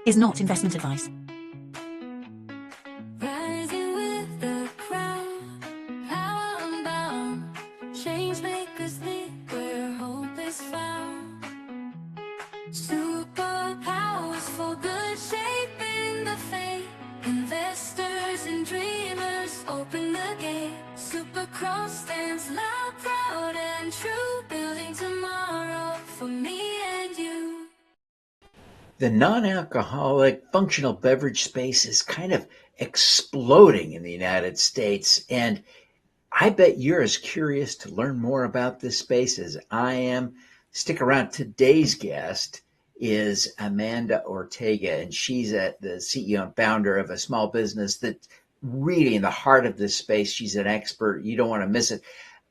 is not investment advice. Rising with the crowd, power unbound, change makers lead where hope is found. Superpowers for good, shaping the fate. Investors and dreamers open the gate. Supercross stands loud, proud and true, building tomorrow for me and you. The non-alcoholic functional beverage space is kind of exploding in the United States, and I bet you're as curious to learn more about this space as I am. Stick around. Today's guest is Amanda Ortega, and she's the CEO and founder of a small business that's really in the heart of this space. She's an expert. You don't want to miss it.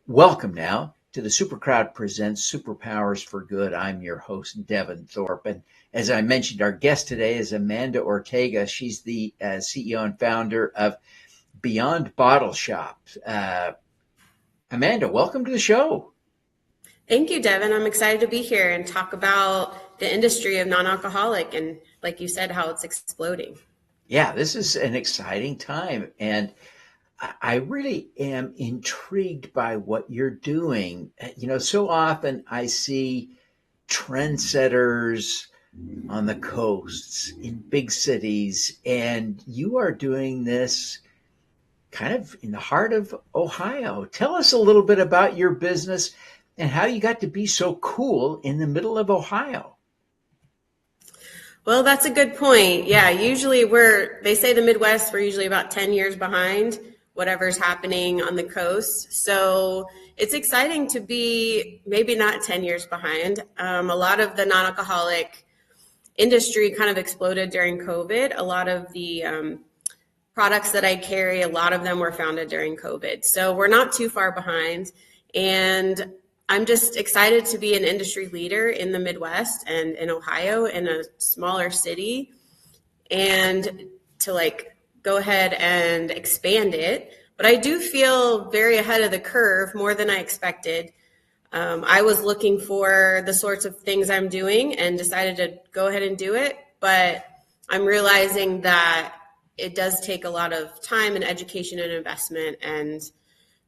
Welcome now to the Super Crowd Presents Superpowers for Good. I'm your host, Devin Thorpe. And as I mentioned, our guest today is Amanda Ortega. She's the CEO and founder of Beyond Bottleshop. Amanda, welcome to the show. Thank you, Devin. I'm excited to be here and talk about the industry of non-alcoholic and, like you said, how it's exploding. Yeah, this is an exciting time. And I really am intrigued by what you're doing. You know, so often I see trendsetters on the coasts in big cities, and you are doing this kind of in the heart of Ohio. Tell us a little bit about your business and how you got to be so cool in the middle of Ohio. Well, that's a good point. Yeah, usually they say the Midwest, we're usually about 10 years behind whatever's happening on the coast. So it's exciting to be maybe not 10 years behind. A lot of the non-alcoholic industry kind of exploded during COVID. A lot of the products that I carry, a lot of them were founded during COVID. So we're not too far behind. And I'm just excited to be an industry leader in the Midwest and in Ohio in a smaller city, and to go ahead and expand it. But I do feel very ahead of the curve, more than I expected. I was looking for the sorts of things I'm doing and decided to go ahead and do it. But I'm realizing that it does take a lot of time and education and investment, and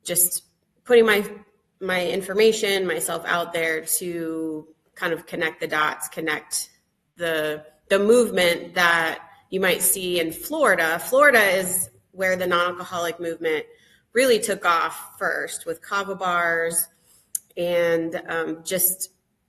just putting my information, myself out there to kind of connect the dots, connect the movement that you might see in Florida. Florida is where the non-alcoholic movement really took off first, with kava bars, and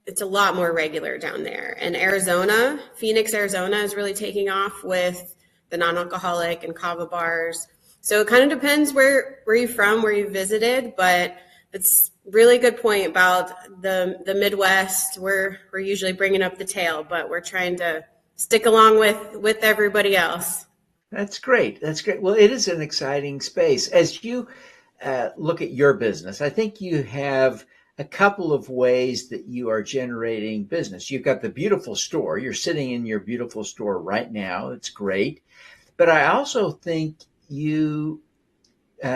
it's a lot more regular down there. And Arizona, Phoenix, Arizona is really taking off with the non-alcoholic and kava bars. So it kind of depends where you're from, where you visited, but it's really good point about the Midwest. We're usually bringing up the tail, but we're trying to stick along with everybody else. That's great. That's great. Well, it is an exciting space. As you look at your business, I think you have a couple of ways that you are generating business. You've got the beautiful store. You're sitting in your beautiful store right now. It's great. But I also think you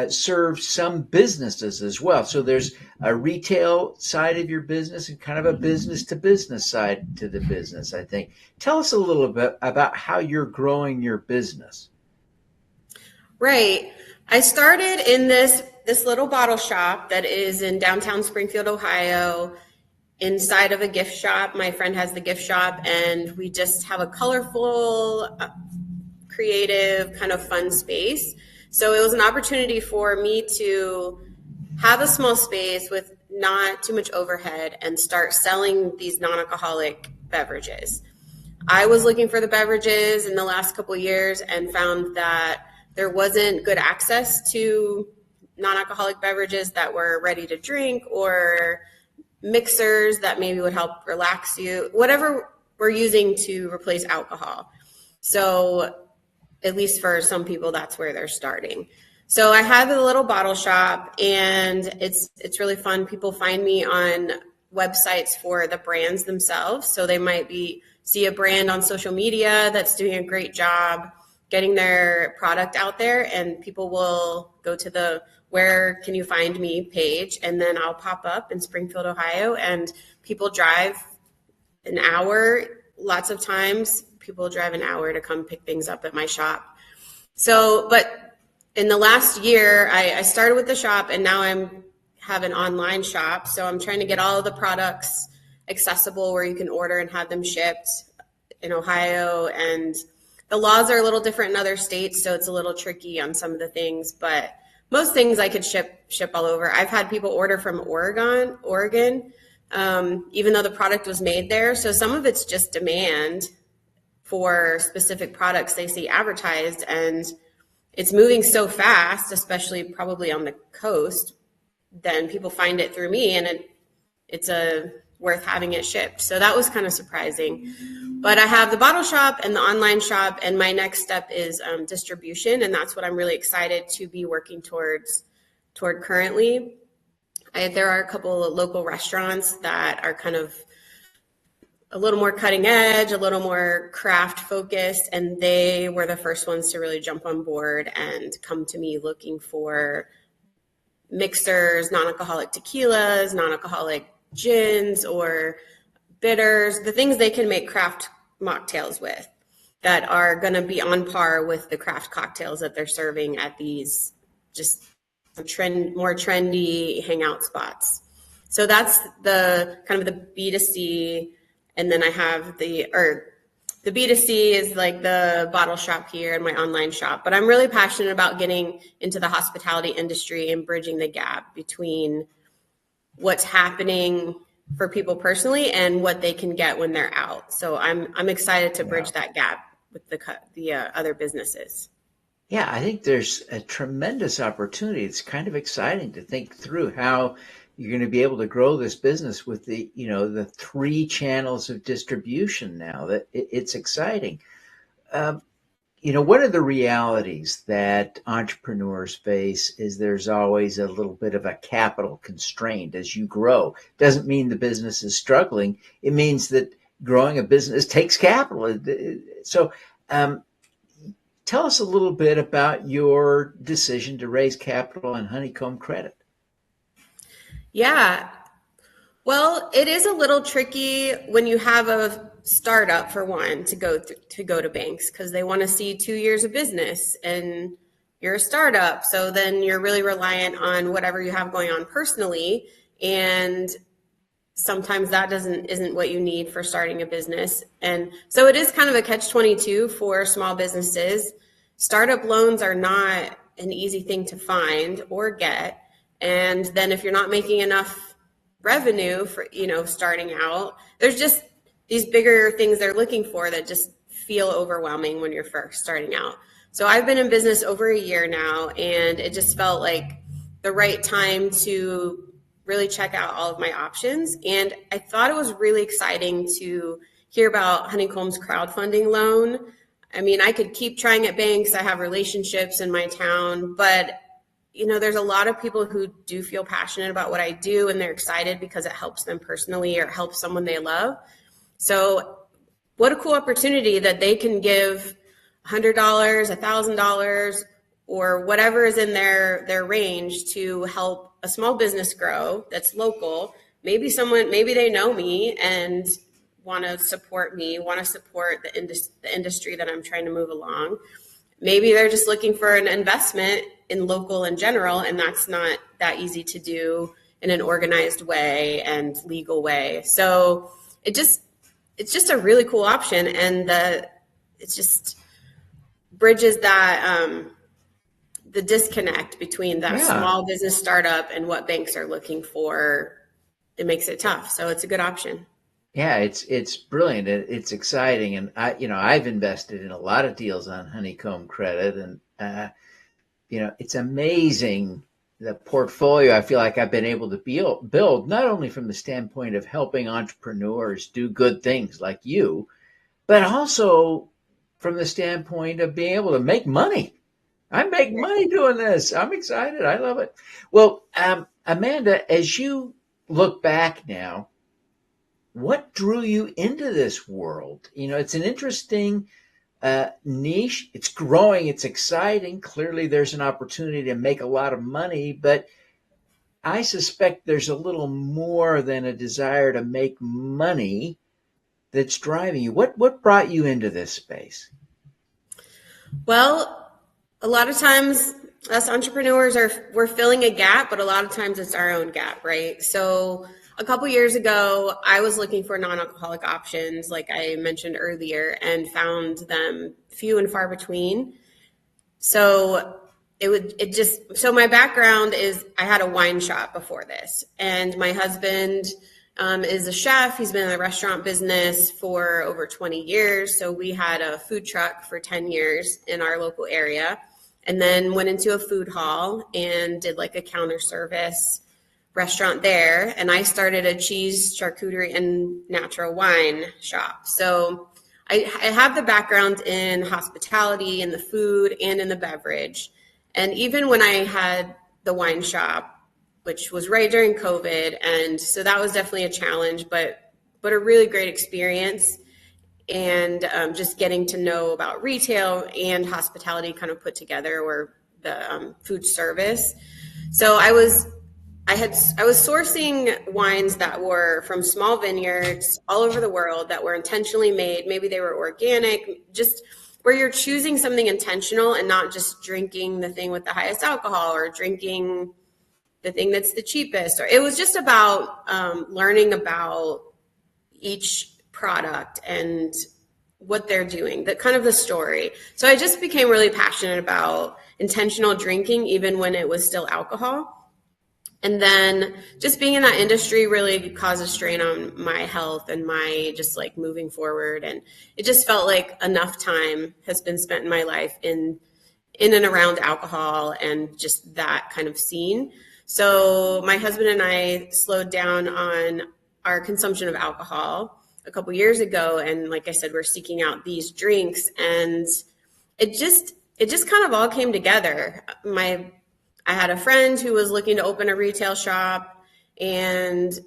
serve some businesses as well. So there's a retail side of your business and kind of a business to business side to the business, I think. Tell us a little bit about how you're growing your business. Right. I started in this little bottle shop that is in downtown Springfield, Ohio, inside of a gift shop. My friend has the gift shop, and we just have a colorful, creative, kind of fun space. So it was an opportunity for me to have a small space with not too much overhead and start selling these non-alcoholic beverages. I was looking for the beverages in the last couple of years and found that there wasn't good access to non-alcoholic beverages that were ready to drink, or mixers that maybe would help relax you, whatever we're using to replace alcohol. So at least for some people, that's where they're starting. So I have a little bottle shop, and it's really fun. People find me on websites for the brands themselves. So they might see a brand on social media that's doing a great job getting their product out there, and people will go to the "Where Can You Find Me" page, and then I'll pop up in Springfield, Ohio, and people drive an hour lots of times people drive an hour to come pick things up at my shop. So, but in the last year, I started with the shop, and now have an online shop. So I'm trying to get all of the products accessible where you can order and have them shipped in Ohio. And the laws are a little different in other states, so it's a little tricky on some of the things, but most things I could ship all over. I've had people order from Oregon, even though the product was made there. So some of it's just demand for specific products they see advertised, and it's moving so fast, especially probably on the coast, then people find it through me, and it's worth having it shipped. So that was kind of surprising. But I have the bottle shop and the online shop, and my next step is distribution, and that's what I'm really excited to be working toward currently. There are a couple of local restaurants that are kind of a little more cutting edge, a little more craft focused, and they were the first ones to really jump on board and come to me looking for mixers, non-alcoholic tequilas, non-alcoholic gins, or bitters, the things they can make craft mocktails with that are going to be on par with the craft cocktails that they're serving at these just more trendy hangout spots. So that's the kind of the B2C. And then I have the B2C is like the bottle shop here and my online shop. But I'm really passionate about getting into the hospitality industry and bridging the gap between what's happening for people personally and what they can get when they're out. So I'm excited to bridge that gap with the other businesses. Yeah, I think there's a tremendous opportunity. It's kind of exciting to think through how you're going to be able to grow this business with the 3 channels of distribution now. That it's exciting. One of the realities that entrepreneurs face is there's always a little bit of a capital constraint as you grow. Doesn't mean the business is struggling. It means that growing a business takes capital. So tell us a little bit about your decision to raise capital on Honeycomb Credit. Yeah. Well, it is a little tricky when you have a startup, for one, to go to banks, because they want to see 2 years of business, and you're a startup. So then you're really reliant on whatever you have going on personally. And sometimes that isn't what you need for starting a business. And so it is kind of a catch-22 for small businesses. Startup loans are not an easy thing to find or get. And then if you're not making enough revenue for, starting out, there's just these bigger things they're looking for that just feel overwhelming when you're first starting out. So I've been in business over a year now, and it just felt like the right time to really check out all of my options. And I thought it was really exciting to hear about Honeycomb's crowdfunding loan. I mean, I could keep trying at banks. I have relationships in my town, but there's a lot of people who do feel passionate about what I do, and they're excited because it helps them personally or helps someone they love. So what a cool opportunity that they can give $100, $1,000, or whatever is in their range to help a small business grow that's local. Maybe they know me and want to support me, want to support the industry that I'm trying to move along. Maybe they're just looking for an investment in local in general, and that's not that easy to do in an organized way and legal way. So it's just a really cool option, and it just bridges that the disconnect between that small business startup and what banks are looking for. It makes it tough, so it's a good option. Yeah, it's brilliant. It's exciting, and I've invested in a lot of deals on Honeycomb Credit, and it's amazing the portfolio I feel like I've been able to build, not only from the standpoint of helping entrepreneurs do good things like you, but also from the standpoint of being able to make money. I make money doing this. I'm excited. I love it. Well, Amanda, as you look back now, what drew you into this world? It's an interesting niche. It's growing. It's exciting. Clearly, there's an opportunity to make a lot of money, but I suspect there's a little more than a desire to make money. that's driving you? What brought you into this space? Well, a lot of times us entrepreneurs we're filling a gap, but a lot of times it's our own gap, right? So a couple years ago, I was looking for non-alcoholic options, like I mentioned earlier, and found them few and far between. So so my background is I had a wine shop before this, and my husband is a chef. He's been in the restaurant business for over 20 years. So we had a food truck for 10 years in our local area, and then went into a food hall and did like a counter service restaurant there. And I started a cheese, charcuterie, and natural wine shop. So I have the background in hospitality, in the food, and in the beverage. And even when I had the wine shop, which was right during COVID, and so that was definitely a challenge, but a really great experience. And just getting to know about retail and hospitality kind of put together, or the food service. So I was sourcing wines that were from small vineyards all over the world that were intentionally made. Maybe they were organic, just where you're choosing something intentional and not just drinking the thing with the highest alcohol or drinking the thing that's the cheapest. Or it was just about learning about each product and what they're doing, the kind of the story. So I just became really passionate about intentional drinking, even when it was still alcohol. And then just being in that industry really caused a strain on my health and my just like moving forward. And it just felt like enough time has been spent in my life in and around alcohol and just that kind of scene. So my husband and I slowed down on our consumption of alcohol a couple years ago. And like I said, we're seeking out these drinks, and it just kind of all came together. I had a friend who was looking to open a retail shop, and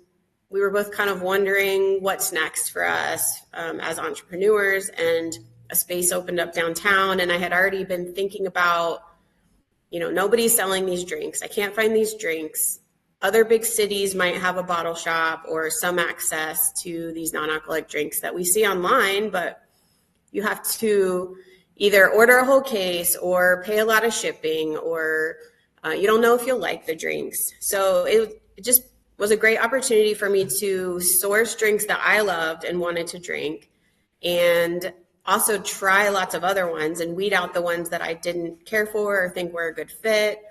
we were both kind of wondering what's next for us as entrepreneurs, and a space opened up downtown, and I had already been thinking about, nobody's selling these drinks. I can't find these drinks. Other big cities might have a bottle shop or some access to these non-alcoholic drinks that we see online, but you have to either order a whole case or pay a lot of shipping, or you don't know if you'll like the drinks. So it just was a great opportunity for me to source drinks that I loved and wanted to drink, and also try lots of other ones and weed out the ones that I didn't care for or think were a good fit.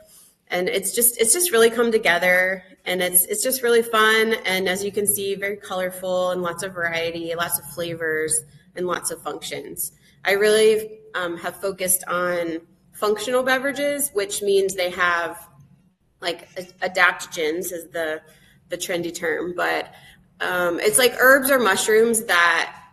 And it's just really come together, and it's just really fun. And as you can see, very colorful and lots of variety, lots of flavors, and lots of functions. I really have focused on functional beverages, which means they have like adaptogens is the trendy term, but it's like herbs or mushrooms, that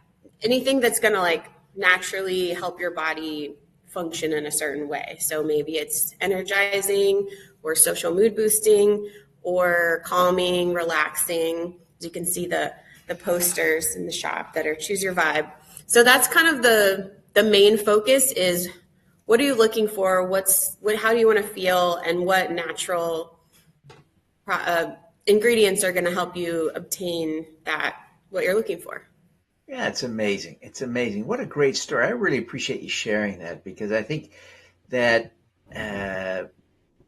anything that's going to like naturally help your body function in a certain way. So maybe it's energizing or social mood boosting or calming, relaxing. As you can see the posters in the shop that are choose your vibe. So that's kind of the main focus is, what are you looking for? How do you want to feel, and what natural ingredients are going to help you obtain what you're looking for? Yeah, it's amazing. It's amazing. What a great story. I really appreciate you sharing that, because I think that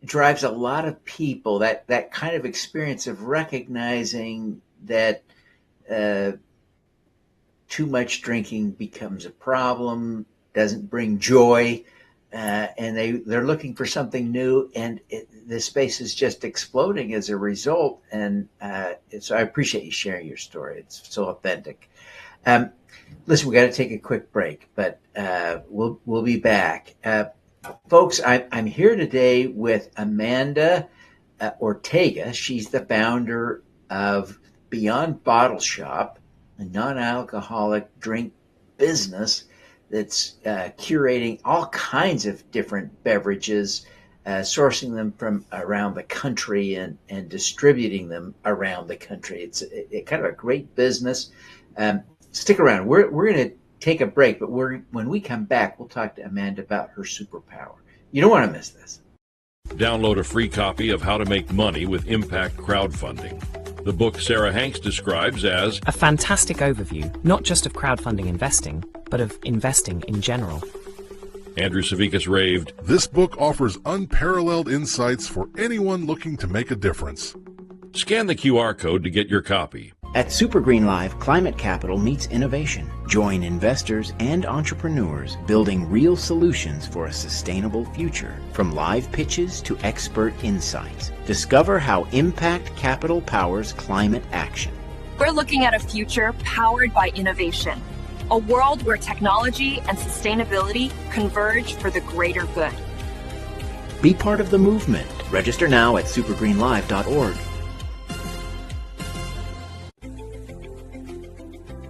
drives a lot of people, that kind of experience of recognizing that too much drinking becomes a problem, doesn't bring joy, and they're looking for something new, and the space is just exploding as a result. And so I appreciate you sharing your story. It's so authentic. Listen, we got to take a quick break, but we'll be back. Folks, I'm here today with Amanda Ortega. She's the founder of Beyond Bottleshop, a non-alcoholic drink business that's curating all kinds of different beverages, sourcing them from around the country and distributing them around the country. It's kind of a great business. Stick around. We're going to take a break, but when we come back, we'll talk to Amanda about her superpower. You don't want to miss this. Download a free copy of How to Make Money with Impact Crowdfunding. the book Sarah Hanks describes as a fantastic overview, not just of crowdfunding investing, but of investing in general. Andrew Savickas raved, "This book offers unparalleled insights for anyone looking to make a difference." Scan the QR code to get your copy. At Super Green Live, climate capital meets innovation. Join investors and entrepreneurs building real solutions for a sustainable future. From live pitches to expert insights, discover how impact capital powers climate action. We're looking at a future powered by innovation, a world where technology and sustainability converge for the greater good. Be part of the movement. Register now at supergreenlive.org.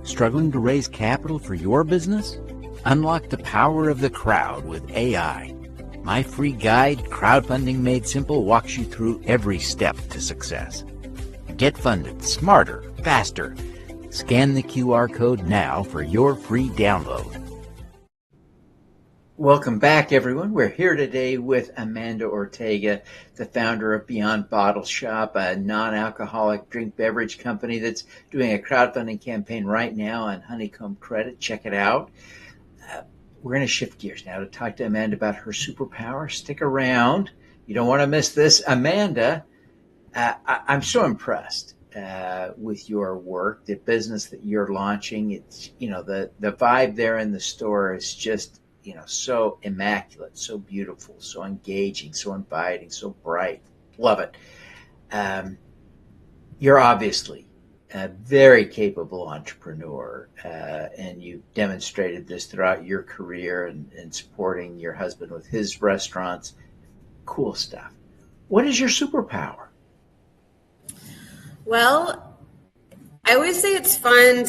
Struggling to raise capital for your business? Unlock the power of the crowd with AI. My free guide, Crowdfunding Made Simple, walks you through every step to success. Get funded smarter, faster. Scan the QR code now for your free download. Welcome back, everyone. We're here today with Amanda Ortega, the founder of Beyond Bottleshop, a non-alcoholic drink beverage company that's doing a crowdfunding campaign right now on Honeycomb Credit. Check it out. We're going to shift gears now to talk to Amanda about her superpower. Stick around. You don't want to miss this. Amanda, I'm so impressed with your work, the business that you're launching. It's, the vibe there in the store is just, so immaculate, so beautiful, so engaging, so inviting, so bright. Love it. You're obviously a very capable entrepreneur, and you've demonstrated this throughout your career and supporting your husband with his restaurants. Cool stuff. What is your superpower? Well, I always say it's fun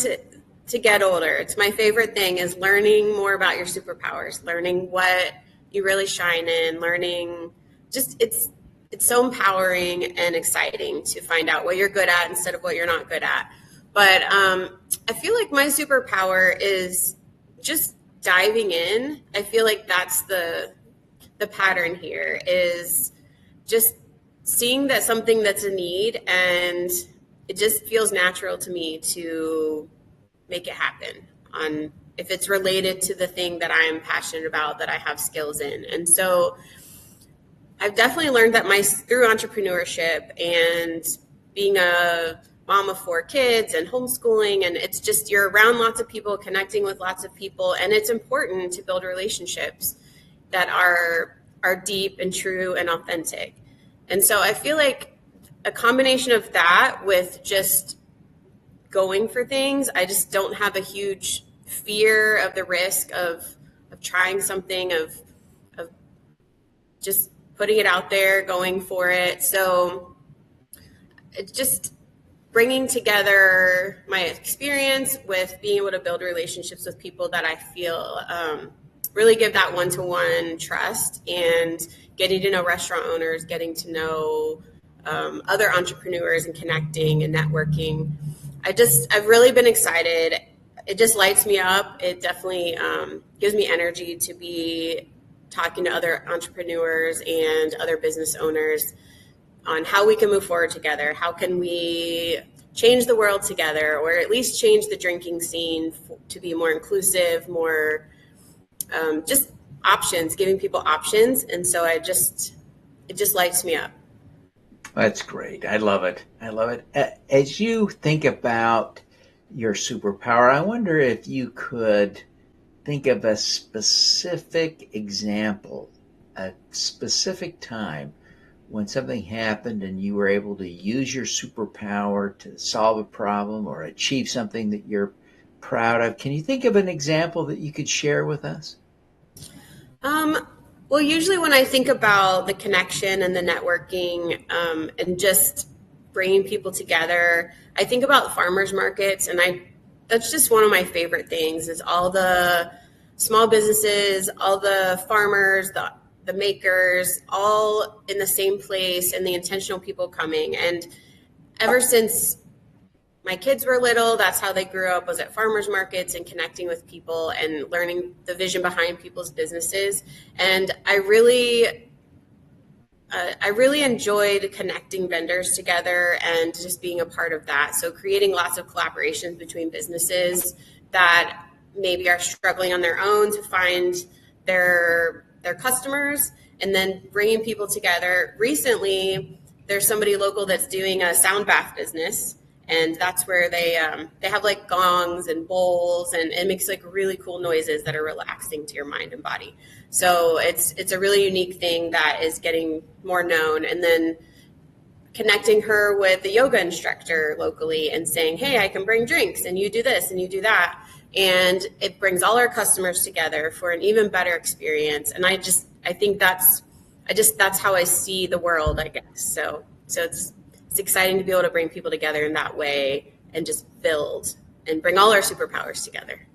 to get older. It's my favorite thing is learning more about your superpowers, learning what you really shine in, learning just it's so empowering and exciting to find out what you're good at instead of what you're not good at. But I feel like my superpower is just diving in. I feel like that's the pattern here is just seeing that something that's a need, and it just feels natural to me to make it happen on if it's related to the thing that I'm passionate about, that I have skills in. And so I've definitely learned that through entrepreneurship and being a mom of 4 kids and homeschooling, and it's just you're around lots of people, connecting with lots of people, and it's important to build relationships that are deep and true and authentic. And so I feel like a combination of that with just going for things, I just don't have a huge fear of the risk of trying something, of just putting it out there, going for it. So it's just bringing together my experience with being able to build relationships with people that I feel really give that one-to-one trust, and getting to know restaurant owners, getting to know other entrepreneurs and connecting and networking. I've really been excited. It just lights me up. It definitely gives me energy to be talking to other entrepreneurs and other business owners on how we can move forward together. How can we change the world together, or at least change the drinking scene to be more inclusive, more just options, giving people options. And so it just lights me up. That's great. I love it. I love it. As you think about your superpower, I wonder if you could think of a specific example, a specific time when something happened and you were able to use your superpower to solve a problem or achieve something that you're proud of. Can you think of an example that you could share with us? Well, usually when I think about the connection and the networking and just bringing people together, I think about farmers markets, and that's just one of my favorite things is all the small businesses, all the farmers, the makers, all in the same place, and the intentional people coming. And ever since my kids were little, that's how they grew up, was at farmers markets and connecting with people and learning the vision behind people's businesses. And I really I really enjoyed connecting vendors together and just being a part of that. So creating lots of collaborations between businesses that maybe are struggling on their own to find their customers, and then bringing people together. Recently, there's somebody local that's doing a sound bath business, and that's where they have like gongs and bowls, and it makes like really cool noises that are relaxing to your mind and body. So it's a really unique thing that is getting more known. And then connecting her with the yoga instructor locally and saying, hey, I can bring drinks and you do this and you do that. And it brings all our customers together for an even better experience. And I think that's how I see the world, I guess. So it's exciting to be able to bring people together in that way and just build and bring all our superpowers together.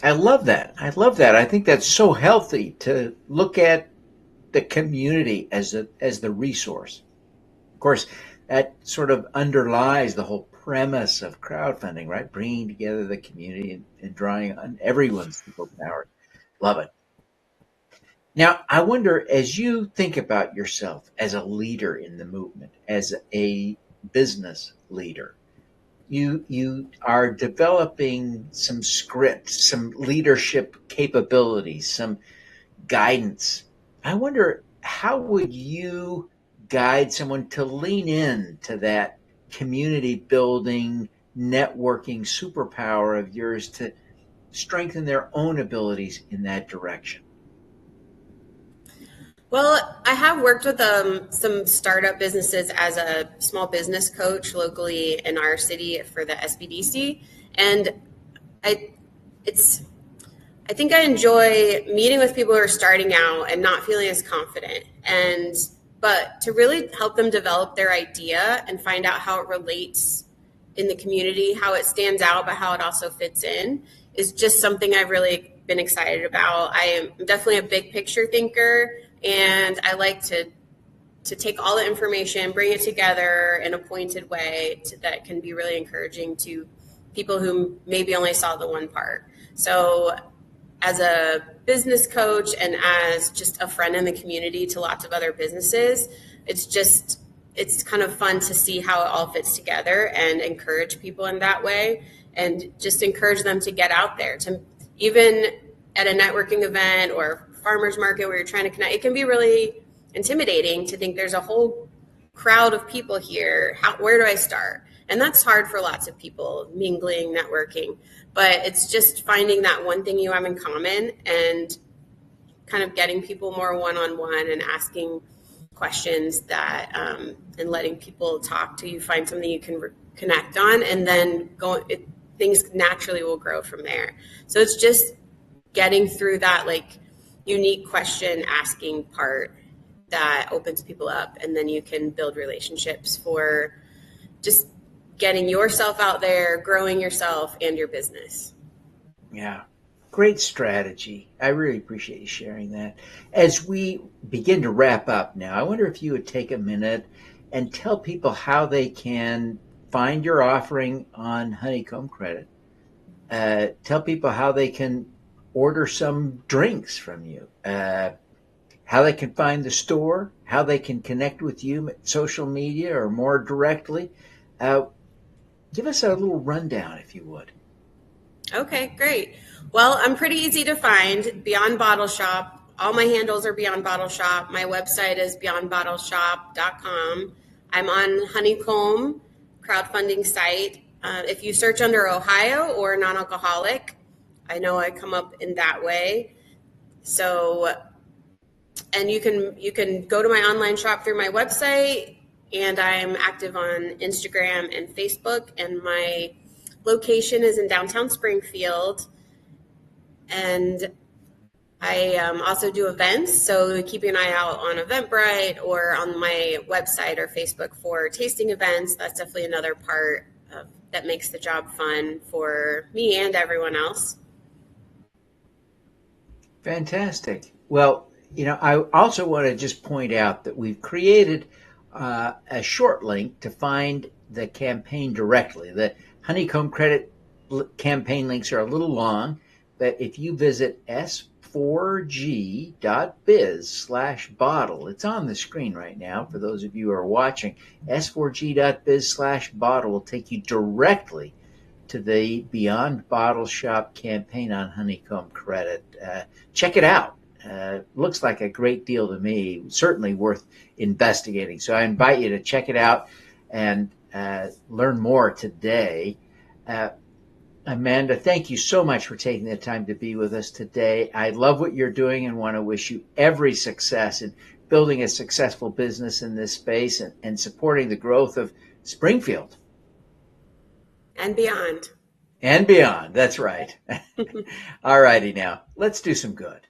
I love that. I think that's so healthy to look at the community as the resource. Of course, that sort of underlies the whole premise of crowdfunding, right? Bringing together the community and drawing on everyone's superpower. Love it. Now, I wonder, as you think about yourself as a leader in the movement, as a business leader, you are developing some scripts, some leadership capabilities, some guidance. I wonder, how would you guide someone to lean in to that community building, networking superpower of yours to strengthen their own abilities in that direction? Well, I have worked with some startup businesses as a small business coach locally in our city for the SBDC, and I think I enjoy meeting with people who are starting out and not feeling as confident, but to really help them develop their idea and find out how it relates in the community, how it stands out, but how it also fits in, is just something I've really been excited about. I am definitely a big picture thinker, and I like to take all the information, bring it together in a pointed way that can be really encouraging to people who maybe only saw the one part. So as a business coach and as just a friend in the community to lots of other businesses, it's kind of fun to see how it all fits together and encourage people in that way, and just encourage them to get out there, to even at a networking event or farmer's market where you're trying to connect. It can be really intimidating to think there's a whole crowd of people here. Where do I start? And that's hard for lots of people, mingling, networking. But it's just finding that one thing you have in common and kind of getting people more one-on-one and asking questions that and letting people talk till you find something you can connect on, and then things naturally will grow from there. So it's just getting through that like unique question asking part that opens people up, and then you can build relationships for just getting yourself out there, growing yourself and your business. Yeah, great strategy. I really appreciate you sharing that. As we begin to wrap up now, I wonder if you would take a minute and tell people how they can find your offering on Honeycomb Credit. Tell people how they can order some drinks from you, how they can find the store, how they can connect with you at social media or more directly. Give us a little rundown, if you would. Okay, great. Well, I'm pretty easy to find. Beyond Bottleshop. All my handles are Beyond Bottleshop. My website is beyondbottleshop.com. I'm on Honeycomb crowdfunding site. If you search under Ohio or non-alcoholic, I know I come up in that way. So, and you can go to my online shop through my website, and I'm active on Instagram and Facebook, and my location is in downtown Springfield. And I also do events, so keeping an eye out on Eventbrite or on my website or Facebook for tasting events. That's definitely another part that makes the job fun for me and everyone else. Fantastic. Well, I also want to just point out that we've created a short link to find the campaign directly. The Honeycomb Credit campaign links are a little long, that if you visit s4g.biz/bottle, it's on the screen right now for those of you who are watching, s4g.biz/bottle will take you directly to the Beyond Bottleshop campaign on Honeycomb Credit. Check it out. Looks like a great deal to me, certainly worth investigating. So I invite you to check it out and learn more today. Amanda, thank you so much for taking the time to be with us today. I love what you're doing and want to wish you every success in building a successful business in this space and supporting the growth of Springfield. And beyond. And beyond, that's right. All righty now, let's do some good.